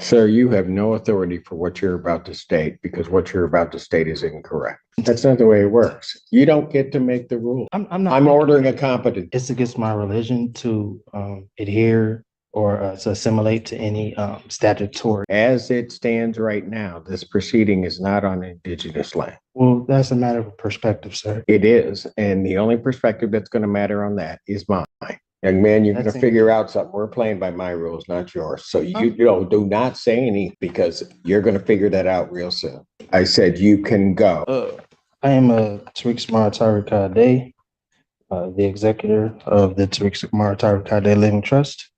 Sir, you have no authority for what you're about to state because what you're about to state is incorrect. That's not the way it works. You don't get to make the rule. I'm ordering a competency. It's against my religion to adhere or to assimilate to any statutory. As it stands right now, this proceeding is not on indigenous land. Well, that's a matter of perspective, sir. It is. And the only perspective that's going to matter on that is mine. Young man, you're going to figure out something. We're playing by my rules, not yours. So you do not say anything because you're going to figure that out real soon. I said you can go. I am Tariq Samaritari Kade, the executor of the Tariq Samaritari Kade Living Trust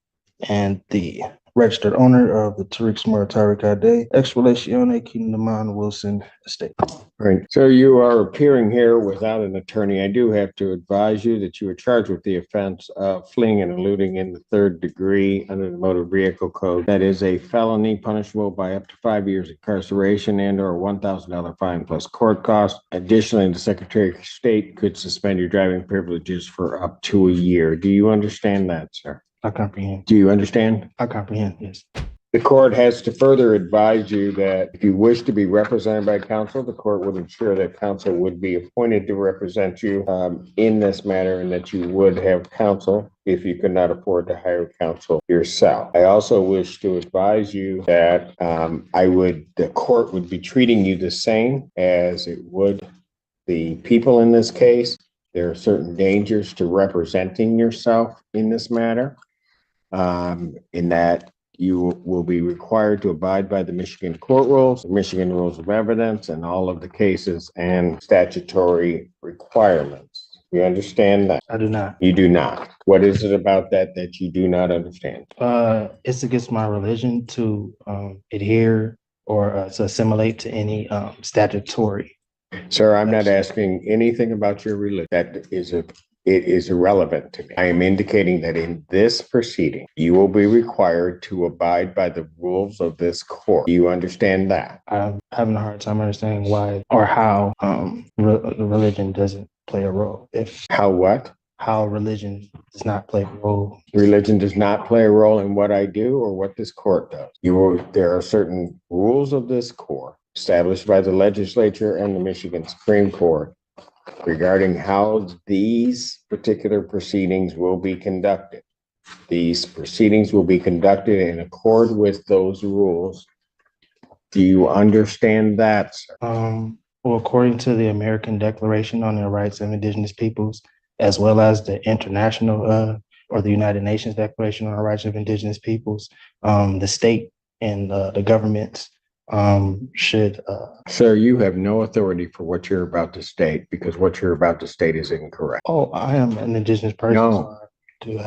and the registered owner of the Tariq Samaritari Kade Ex Relatione Kingdomon Wilson Estate. Right. So you are appearing here without an attorney. I do have to advise you that you are charged with the offense of fleeing and eluding in the 3rd degree under the Motor Vehicle Code. That is a felony punishable by up to 5 years incarceration and or a $1,000 fine plus court costs. Additionally, the Secretary of State could suspend your driving privileges for up to a year. Do you understand that, sir? I comprehend. Do you understand? I comprehend, yes. The court has to further advise you that if you wish to be represented by counsel, the court would ensure that counsel would be appointed to represent you in this matter and that you would have counsel if you could not afford to hire counsel yourself. I also wish to advise you that the court would be treating you the same as it would the people in this case. There are certain dangers to representing yourself in this matter, in that you will be required to abide by the Michigan court rules, the Michigan rules of evidence, and all of the cases and statutory requirements. You understand that? I do not. You do not. What is it about that you do not understand? It's against my religion to adhere or to assimilate to any statutory. Sir, I'm not asking anything about your religion. It is irrelevant to me. I am indicating that in this proceeding, you will be required to abide by the rules of this court. Do you understand that? I'm having a hard time understanding why or how religion doesn't play a role. How religion does not play a role. Religion does not play a role in what I do or what this court does. There are certain rules of this court established by the legislature and the Michigan Supreme Court regarding how these particular proceedings will be conducted. These proceedings will be conducted in accord with those rules. Do you understand that, sir? Well, according to the American Declaration on the Rights of Indigenous Peoples, as well as the international or the United Nations Declaration on the Rights of Indigenous Peoples, the state and the governments should. Sir, you have no authority for what you're about to state because what you're about to state is incorrect. Oh, I am an indigenous person. No,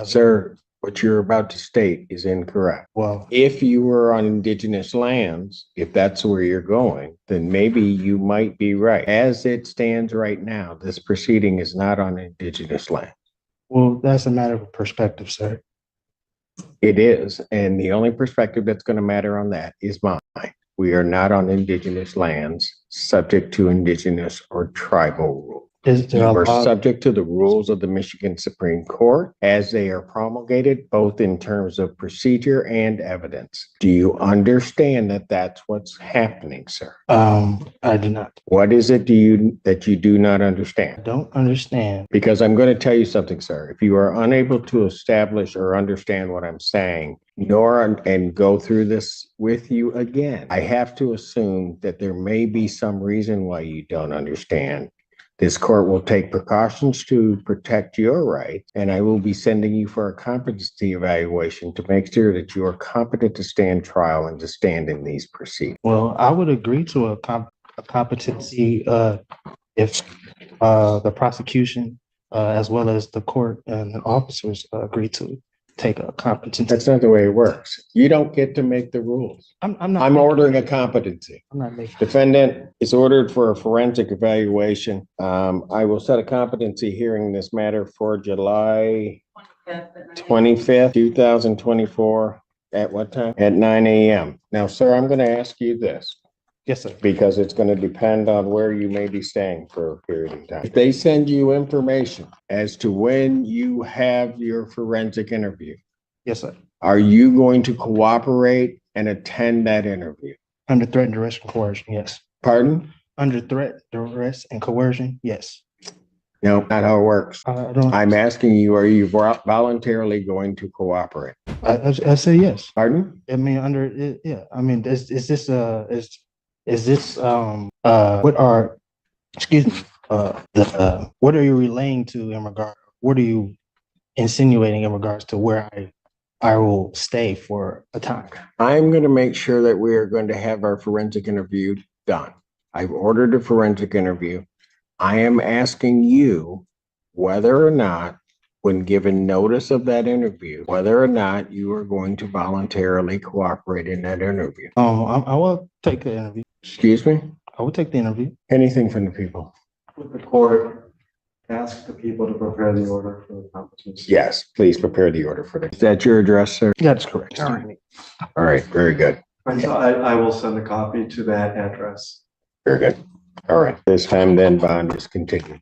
sir, what you're about to state is incorrect. Well, if you were on indigenous lands, if that's where you're going, then maybe you might be right. As it stands right now, this proceeding is not on indigenous land. Well, that's a matter of perspective, sir. It is. And the only perspective that's going to matter on that is mine. We are not on indigenous lands subject to indigenous or tribal rules. You are subject to the rules of the Michigan Supreme Court as they are promulgated, both in terms of procedure and evidence. Do you understand that that's what's happening, sir? I do not. What is it that you do not understand? I don't understand. Because I'm going to tell you something, sir. If you are unable to establish or understand what I'm saying, and go through this with you again, I have to assume that there may be some reason why you don't understand. This court will take precautions to protect your rights, and I will be sending you for a competency evaluation to make sure that you are competent to stand trial and to stand in these proceedings. Well, I would agree to a competency if the prosecution as well as the court and the officers agree to take a competency. That's not the way it works. You don't get to make the rules. I'm ordering a competency. I'm not making. Defendant is ordered for a forensic evaluation. I will set a competency hearing in this matter for July 25th, 2024. At what time? At 9 a.m. Now, sir, I'm going to ask you this. Yes, sir. Because it's going to depend on where you may be staying for a period of time. If they send you information as to when you have your forensic interview. Yes, sir. Are you going to cooperate and attend that interview? Under threat, duress, and coercion, yes. Pardon? Under threat, duress, and coercion, yes. No, not how it works. I don't. I'm asking you, are you voluntarily going to cooperate? I say yes. Pardon? I mean, under it, yeah. I mean, is this what are, excuse me, what are you relaying to in regard? What are you insinuating in regards to where I will stay for a time? I'm going to make sure that we are going to have our forensic interview done. I've ordered a forensic interview. I am asking you whether or not, when given notice of that interview, whether or not you are going to voluntarily cooperate in that interview. I will take the interview. Excuse me? I will take the interview. Anything from the people? With the court, ask the people to prepare the order for the competency. Yes, please prepare the order for that. Is that your address, sir? That's correct. All right. All right, very good. And so I will send a copy to that address. Very good. All right. This time then bond is continued.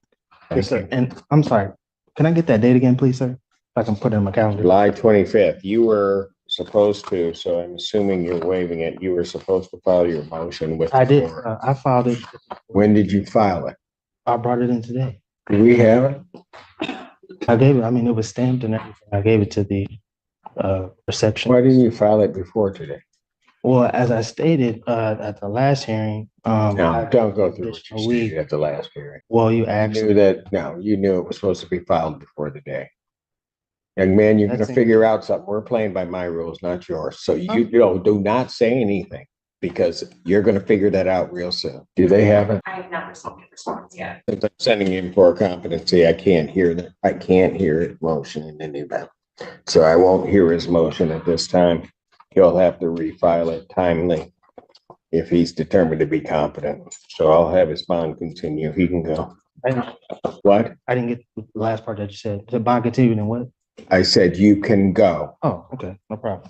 Yes, sir. And I'm sorry, can I get that date again, please, sir? If I can put it in my calendar. July 25th. You were supposed to, so I'm assuming you're waiving it. You were supposed to file your motion with. I the did. court. I filed it. When did you file it? I brought it in today. Do we have it? I gave it. I mean, it was stamped and everything. I gave it to the reception. Why didn't you file it before today? Well, as I stated at the last hearing, No, don't go through what you additional week. stated at the last hearing. Well, you You asked. knew that, no, you knew it was supposed to be filed before the day. Young man, you're gonna That's it. figure out something. We're playing by my rules, not yours. So you know, do not say anything because you're gonna figure that out real soon. Do they have it? I have not received a response yet. Since I'm sending in for a competency, I can't hear that. I can't hear his motion in any event. So I won't hear his motion at this time. He'll have to refile it timely if he's determined to be competent. So I'll have his bond continue. He can go. What? I didn't get the last part that you said. The bond continued and what? I said you can go. Oh, okay, no problem.